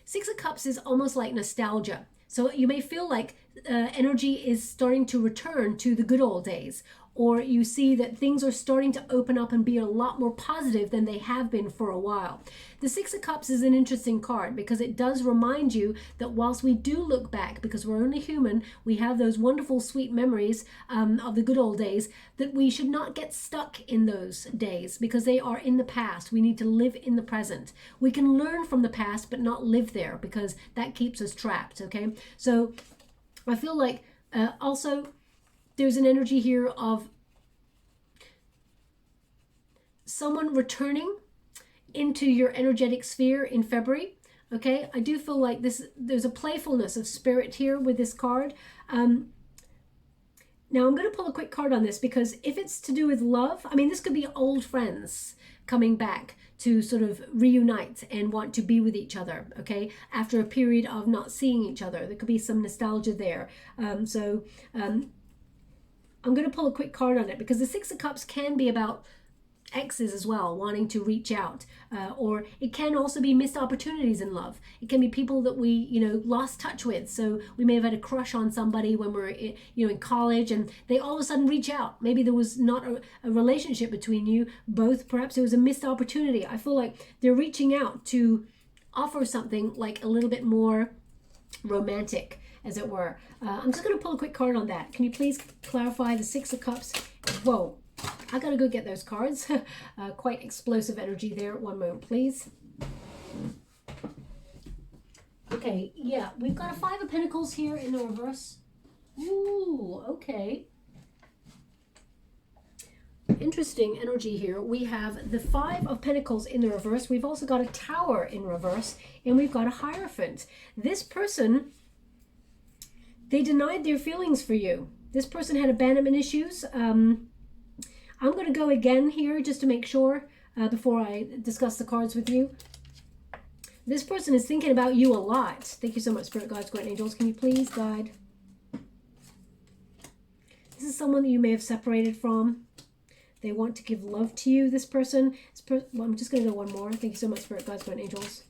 Six of Cups is almost like nostalgia. So you may feel like energy is starting to return to the good old days, or you see that things are starting to open up and be a lot more positive than they have been for a while. The Six of Cups is an interesting card because it does remind you that whilst we do look back, because we're only human, we have those wonderful sweet memories of the good old days, that we should not get stuck in those days because they are in the past. We need to live in the present. We can learn from the past but not live there, because that keeps us trapped, okay? So I feel like also there's an energy here of someone returning into your energetic sphere in February. Okay, I do feel like there's a playfulness of spirit here with this card. Now I'm going to pull a quick card on this, because if it's to do with love, I mean, this could be old friends coming back to sort of reunite and want to be with each other, okay, after a period of not seeing each other. There could be some nostalgia there. I'm going to pull a quick card on it, because the Six of Cups can be about exes as well, wanting to reach out, or it can also be missed opportunities in love. It can be people that we lost touch with. So we may have had a crush on somebody when we're in college, and they all of a sudden reach out. Maybe there was not a relationship between you both, perhaps it was a missed opportunity. I feel like they're reaching out to offer something like a little bit more romantic, as it were. I'm just going to pull a quick card on that. Can you please clarify the Six of Cups? Whoa, I gotta go get those cards. Quite explosive energy there. One moment, please. Okay, yeah, we've got a Five of Pentacles here in the reverse. Ooh, okay. Interesting energy here. We have the Five of Pentacles in the reverse. We've also got a Tower in reverse, and we've got a Hierophant. This person, they denied their feelings for you. This person had abandonment issues. I'm going to go again here just to make sure before I discuss the cards with you. This person is thinking about you a lot. Thank you so much, Spirit Guides, Guardian Angels. Can you please guide? This is someone that you may have separated from. They want to give love to you, this person. Well, I'm just going to go one more. Thank you so much, Spirit Guides, Guardian Angels.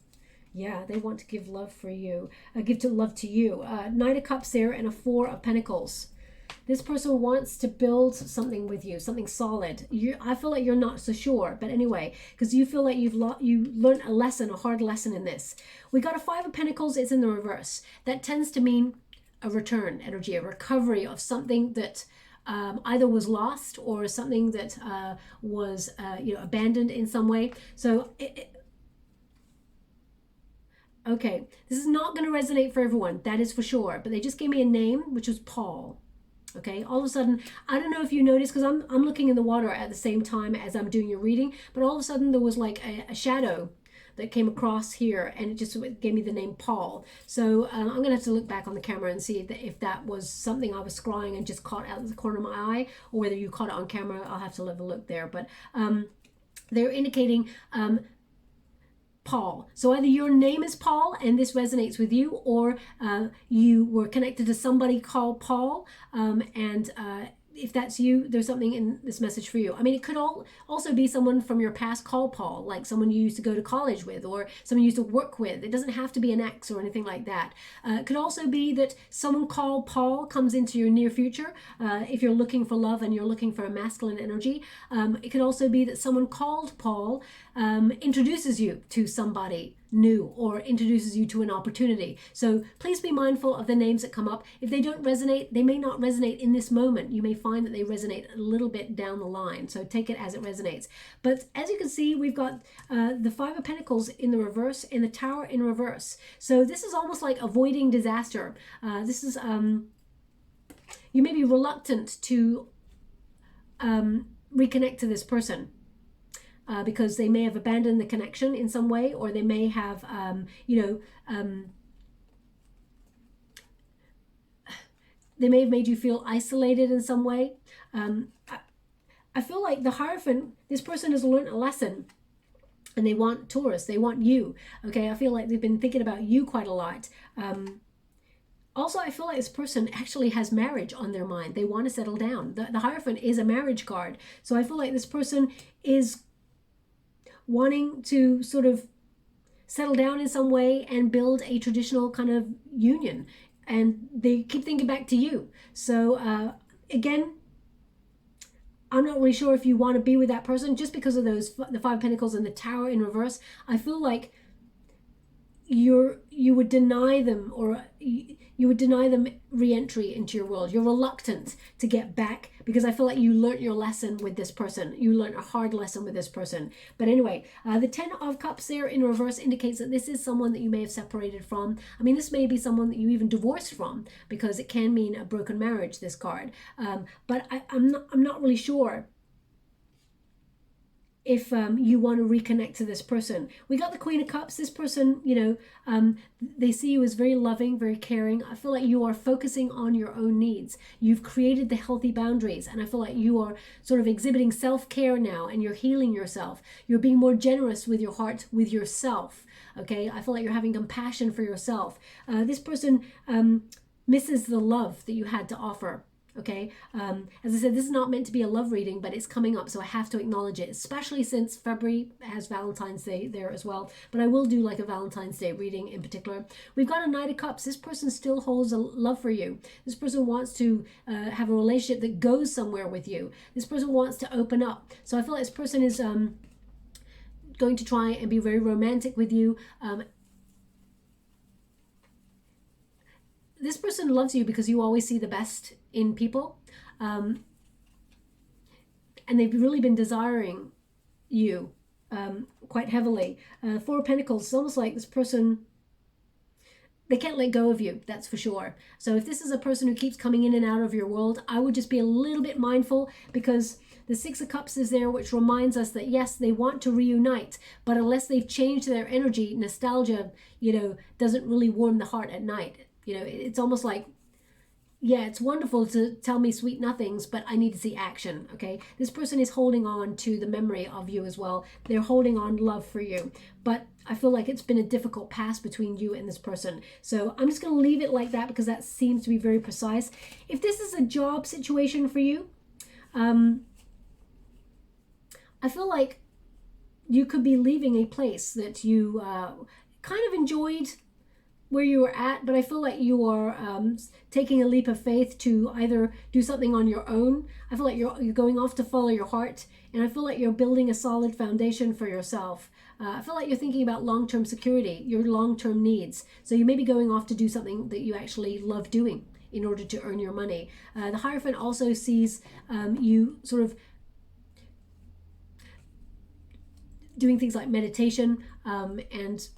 Yeah, they want to give love for you. Love to you. Knight of Cups there and a Four of Pentacles. This person wants to build something with you, something solid. I feel like you're not so sure, but anyway, because you feel like you learned a lesson, a hard lesson in this. We got a Five of Pentacles. It's in the reverse. That tends to mean a return energy, a recovery of something that either was lost or something that was abandoned in some way. So okay, this is not going to resonate for everyone, that is for sure, but they just gave me a name, which was Paul. Okay, all of a sudden, I don't know if you noticed, because I'm looking in the water at the same time as I'm doing your reading, but all of a sudden there was like a shadow that came across here, and it just gave me the name Paul. So I'm gonna have to look back on the camera and see if that was something I was scrying and just caught out of the corner of my eye, or whether you caught it on camera. I'll have to have a look there, but they're indicating Paul. So either your name is Paul and this resonates with you, or you were connected to somebody called Paul, and if that's you, there's something in this message for you. I mean, it could also be someone from your past called Paul, like someone you used to go to college with, or someone you used to work with. It doesn't have to be an ex or anything like that. It could also be that someone called Paul comes into your near future, if you're looking for love and you're looking for a masculine energy. It could also be that someone called Paul introduces you to somebody new or introduces you to an opportunity. So please be mindful of the names that come up. If they don't resonate, they may not resonate in this moment. You may find that they resonate a little bit down the line. So take it as it resonates. But as you can see, we've got the Five of Pentacles in the reverse and the Tower in reverse. So this is almost like avoiding disaster. This is, you may be reluctant to reconnect to this person. Because they may have abandoned the connection in some way, or they may have, they may have made you feel isolated in some way. I feel like the Hierophant, this person has learned a lesson, and they want Taurus, they want you. Okay, I feel like they've been thinking about you quite a lot. Also, I feel like this person actually has marriage on their mind. They want to settle down. The Hierophant is a marriage card. So I feel like this person is wanting to sort of settle down in some way and build a traditional kind of union, and they keep thinking back to you. So again, I'm not really sure if you want to be with that person just because of the Five of Pentacles and the Tower in reverse. I feel like you would deny them, or you would deny them re-entry into your world. You're reluctant to get back because I feel like you learned your lesson with this person. You learned a hard lesson with this person. But anyway, the Ten of Cups there in reverse indicates that this is someone that you may have separated from. I mean, this may be someone that you even divorced from, because it can mean a broken marriage, this card. But I'm not really sure if you want to reconnect to this person. We got the Queen of Cups. This person, they see you as very loving, very caring. I feel like you are focusing on your own needs. You've created the healthy boundaries, and I feel like you are sort of exhibiting self-care now, and you're healing yourself. You're being more generous with your heart, with yourself. Okay, I feel like you're having compassion for yourself. This person misses the love that you had to offer. Okay, as I said, this is not meant to be a love reading, but it's coming up, so I have to acknowledge it, especially since February has Valentine's Day there as well. But I will do like a Valentine's Day reading in particular. We've got a Knight of Cups. This person still holds a love for you. This person wants to have a relationship that goes somewhere with you. This person wants to open up. So I feel like this person is going to try and be very romantic with you. This person loves you because you always see the best in people, and they've really been desiring you quite heavily. Four of Pentacles, it's almost like this person, they can't let go of you, that's for sure. So if this is a person who keeps coming in and out of your world, I would just be a little bit mindful, because The Six of Cups is there, which reminds us that yes, they want to reunite, but unless they've changed their energy, nostalgia, you know, doesn't really warm the heart at night. You know, it's almost like, yeah, it's wonderful to tell me sweet nothings, but I need to see action, okay? This person is holding on to the memory of you as well. They're holding on love for you. But I feel like it's been a difficult past between you and this person. So I'm just going to leave it like that because that seems to be very precise. If this is a job situation for you, I feel like you could be leaving a place that you kind of enjoyed where you were at, but I feel like you are taking a leap of faith to either do something on your own. I feel like you're going off to follow your heart, and I feel like you're building a solid foundation for yourself. I feel like you're thinking about long-term security, your long-term needs. So you may be going off to do something that you actually love doing in order to earn your money. The Hierophant also sees you sort of doing things like meditation and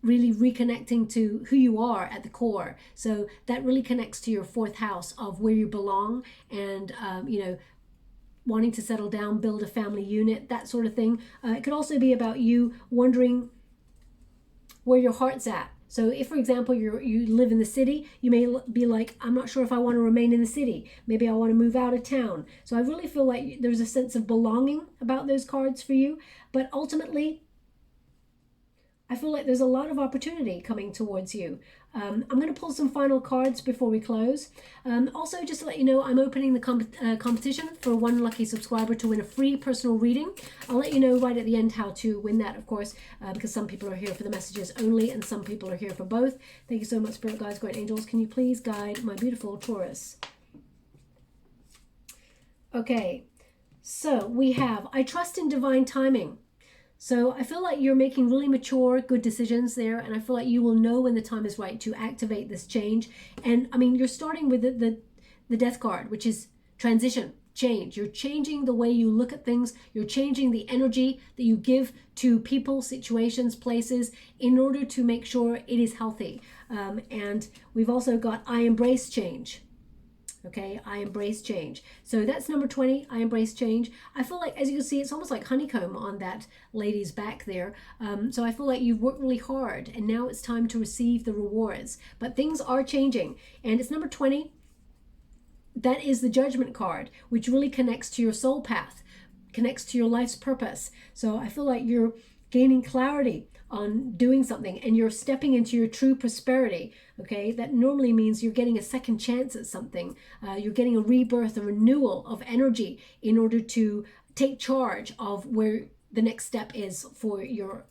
really reconnecting to who you are at the core. So that really connects to your fourth house of where you belong and, you know, wanting to settle down, build a family unit, that sort of thing. It could also be about you wondering where your heart's at. So if, for example, you live in the city, you may be like, I'm not sure if I want to remain in the city. Maybe I want to move out of town. So I really feel like there's a sense of belonging about those cards for you. But ultimately, I feel like there's a lot of opportunity coming towards you. I'm going to pull some final cards before we close. Also, just to let you know, I'm opening the competition for one lucky subscriber to win a free personal reading. I'll let you know right at the end how to win that, of course, because some people are here for the messages only and some people are here for both. Thank you so much, Spirit Guides, Great Angels. Can you please guide my beautiful Taurus? Okay, so we have, I trust in divine timing. So I feel like you're making really mature, good decisions there, and I feel like you will know when the time is right to activate this change. And I mean, you're starting with the Death card, which is transition, change. You're changing the way you look at things. You're changing the energy that you give to people, situations, places, in order to make sure it is healthy. And we've also got I embrace change. Okay, I embrace change. So that's number 20, I embrace change. I feel like, as you can see, it's almost like honeycomb on that lady's back there. So I feel like you've worked really hard and now it's time to receive the rewards. But things are changing. And it's number 20. That is the Judgment card, which really connects to your soul path, connects to your life's purpose. So I feel like you're gaining clarity on doing something and you're stepping into your true prosperity. Okay, that normally means you're getting a second chance at something. You're getting a rebirth, a renewal of energy in order to take charge of where the next step is for your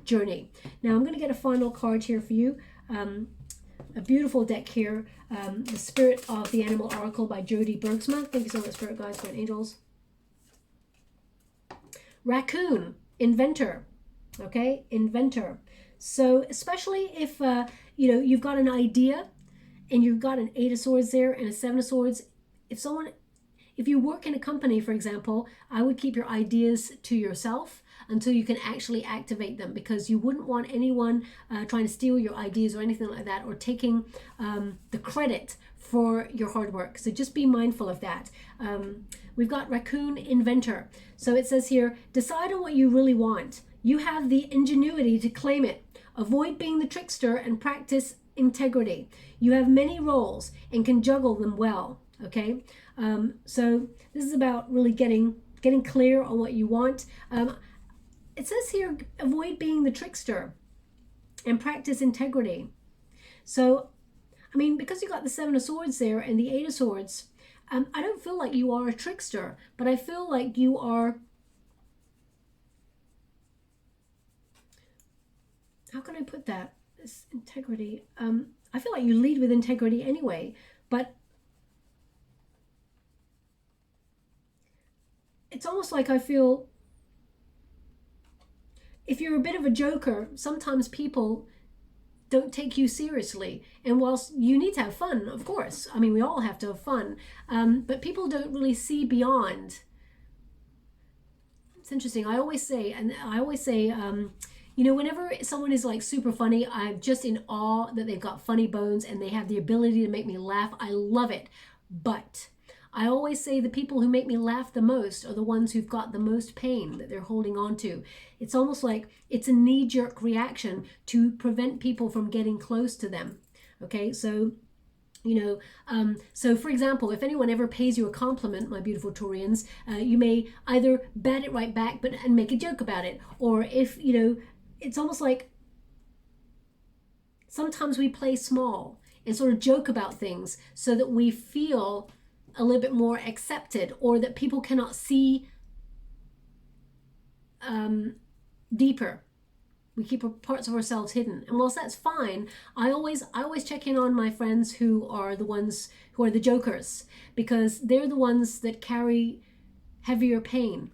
journey. Now I'm going to get a final card here for you. A beautiful deck here, the Spirit of the Animal Oracle by Jody Bergsma. Thank you so much, Spirit Guides, Great Angels. Raccoon, Inventor. Okay, Inventor. So especially if you know, you've got an idea and you've got an 8 of Swords there and a 7 of Swords. If you work in a company, for example, I would keep your ideas to yourself until you can actually activate them, because you wouldn't want anyone trying to steal your ideas or anything like that, or taking the credit for your hard work. So just be mindful of that. We've got Raccoon, Inventor. So it says here, decide on what you really want. You have the ingenuity to claim it. Avoid being the trickster and practice integrity. You have many roles and can juggle them well. Okay, so this is about really getting clear on what you want. It says here, avoid being the trickster and practice integrity. So, I mean, because you got the 7 of Swords there and the 8 of Swords, I don't feel like you are a trickster, but I feel like you are, how can I put that? This integrity. I feel like you lead with integrity anyway, but it's almost like I feel if you're a bit of a joker, sometimes people don't take you seriously. And whilst you need to have fun, of course, I mean, we all have to have fun, but people don't really see beyond. It's interesting. I always say, you know, whenever someone is like super funny, I'm just in awe that they've got funny bones and they have the ability to make me laugh. I love it. But I always say the people who make me laugh the most are the ones who've got the most pain that they're holding on to. It's almost like it's a knee-jerk reaction to prevent people from getting close to them. Okay, so so for example, if anyone ever pays you a compliment, my beautiful Taurians, you may either bat it right back and make a joke about it, or if it's almost like sometimes we play small and sort of joke about things so that we feel a little bit more accepted, or that people cannot see deeper. We keep parts of ourselves hidden. And whilst that's fine, I always check in on my friends who are the ones who are the jokers, because they're the ones that carry heavier pain.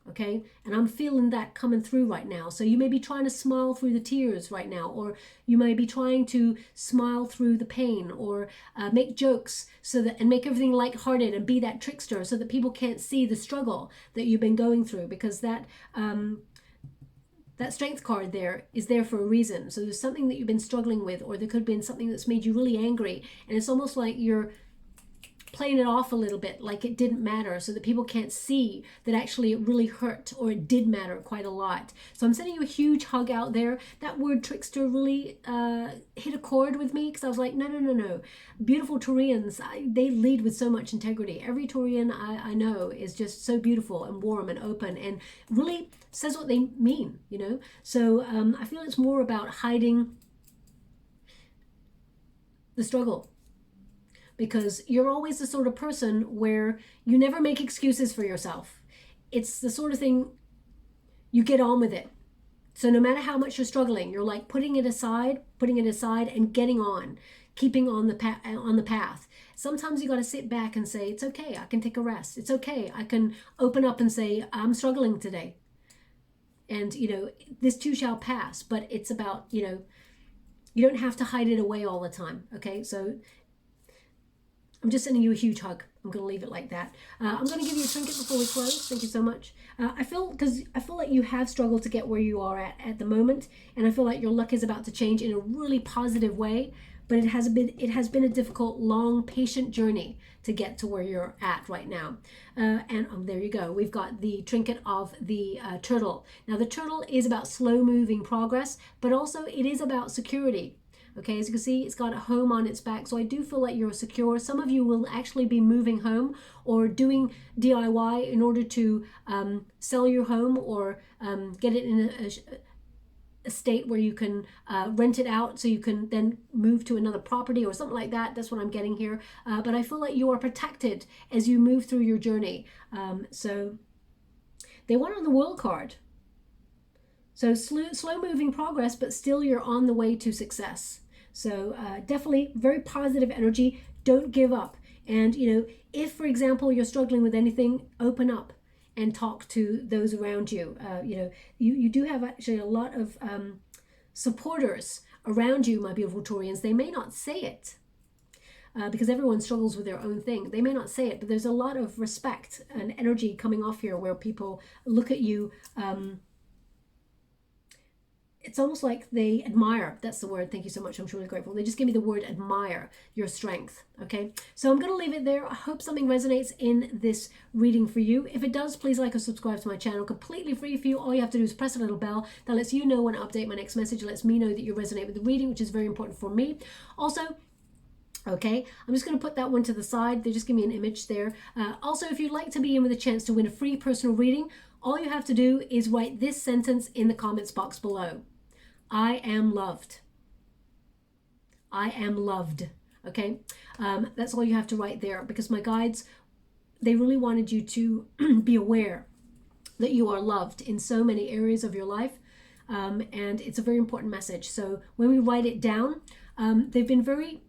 Okay, and I'm feeling that coming through right now. So you may be trying to smile through the tears right now, or you may be trying to smile through the pain, or make jokes and make everything lighthearted and be that trickster so that people can't see the struggle that you've been going through, because that strength card there is there for a reason. So there's something that you've been struggling with, or there could have been something that's made you really angry, and it's almost like you're playing it off a little bit like it didn't matter, so that people can't see that actually it really hurt, or it did matter quite a lot. So I'm sending you a huge hug out there. That word trickster really hit a chord with me, because I was like, no. Beautiful Taurians, they lead with so much integrity. Every Taurian I know is just so beautiful and warm and open and really says what they mean, So I feel it's more about hiding the struggle, because you're always the sort of person where you never make excuses for yourself. It's the sort of thing, you get on with it. So no matter how much you're struggling, you're like putting it aside and getting on, keeping on the path. Sometimes you got to sit back and say, it's okay, I can take a rest. It's okay, I can open up and say, I'm struggling today. And, this too shall pass. But it's about, you don't have to hide it away all the time. Okay, so I'm just sending you a huge hug. I'm going to leave it like that. I'm going to give you a trinket before we close. Thank you so much. I feel like you have struggled to get where you are at the moment, and I feel like your luck is about to change in a really positive way. But it has been a difficult, long, patient journey to get to where you're at right now. And there you go. We've got the trinket of the turtle. Now the turtle is about slow-moving progress, but also it is about security. Okay, as you can see, it's got a home on its back, so I do feel like you're secure. Some of you will actually be moving home or doing DIY in order to sell your home, or get it in a state where you can rent it out, so you can then move to another property or something like that. That's what I'm getting here. But I feel like you are protected as you move through your journey. So they want on the World card. So slow moving progress, but still you're on the way to success. So definitely very positive energy. Don't give up. And, if, for example, you're struggling with anything, open up and talk to those around you. You do have actually a lot of supporters around you, my beautiful Taurians. They may not say it because everyone struggles with their own thing. They may not say it, but there's a lot of respect and energy coming off here where people look at you. It's almost like they admire. That's the word. Thank you so much. I'm truly grateful. They just give me the word admire your strength. Okay. So I'm going to leave it there. I hope something resonates in this reading for you. If it does, please like or subscribe to my channel. Completely free for you. All you have to do is press a little bell that lets you know when I update my next message. It lets me know that you resonate with the reading, which is very important for me. Also, okay, I'm just going to put that one to the side. They just give me an image there. Also, if you'd like to be in with a chance to win a free personal reading, all you have to do is write this sentence in the comments box below. I am loved. I am loved. Okay, that's all you have to write there, because my guides, they really wanted you to be aware that you are loved in so many areas of your life, and it's a very important message. So when we write it down, they've been very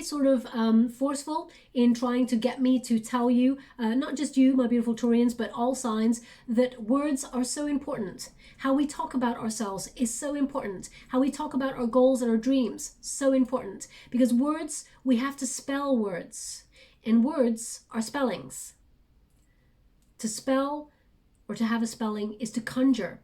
sort of forceful in trying to get me to tell you, not just you, my beautiful Taurians, but all signs, that words are so important. How we talk about ourselves is so important. How we talk about our goals and our dreams, so important. Because words, we have to spell words. And words are spellings. To spell or to have a spelling is to conjure.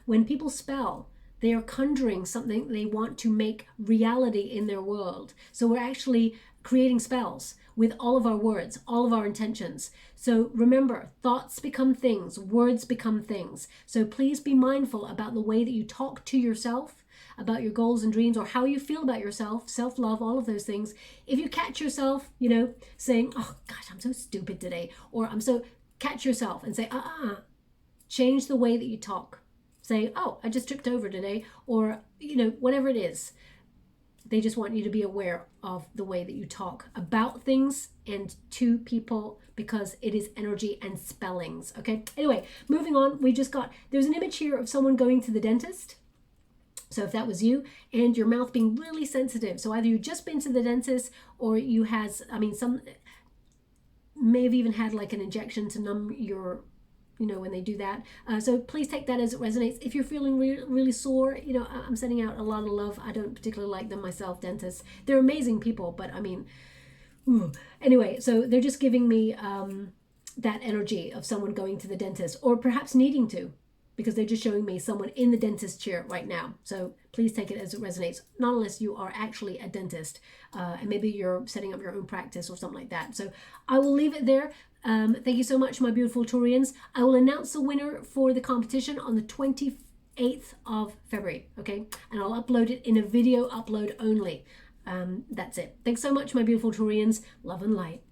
When people spell, They are conjuring something they want to make reality in their world. So we're actually creating spells with all of our words, all of our intentions. So remember, thoughts become things, words become things. So please be mindful about the way that you talk to yourself, about your goals and dreams, or how you feel about yourself, self-love, all of those things. If you catch yourself, you know, saying, oh gosh, I'm so stupid today, or catch yourself and say, change the way that you talk. Say, oh, I just tripped over today, or, you know, whatever it is. They just want you to be aware of the way that you talk about things and to people, because it is energy and spellings. Okay. Anyway, moving on. There's an image here of someone going to the dentist. So if that was you, and your mouth being really sensitive. So either you've just been to the dentist, or you some may have even had like an injection to numb your, you know, when they do that. So please take that as it resonates. If you're feeling really sore, you know, I'm sending out a lot of love. I don't particularly like them myself, dentists. They're amazing people, but I mean, anyway, so they're just giving me that energy of someone going to the dentist, or perhaps needing to, because they're just showing me someone in the dentist chair right now. So please take it as it resonates, not unless you are actually a dentist, and maybe you're setting up your own practice or something like that. So I will leave it there. Thank you so much, my beautiful Taurians. I will announce the winner for the competition on the 28th of February, okay? And I'll upload it in a video upload only. That's it. Thanks so much, my beautiful Taurians. Love and light.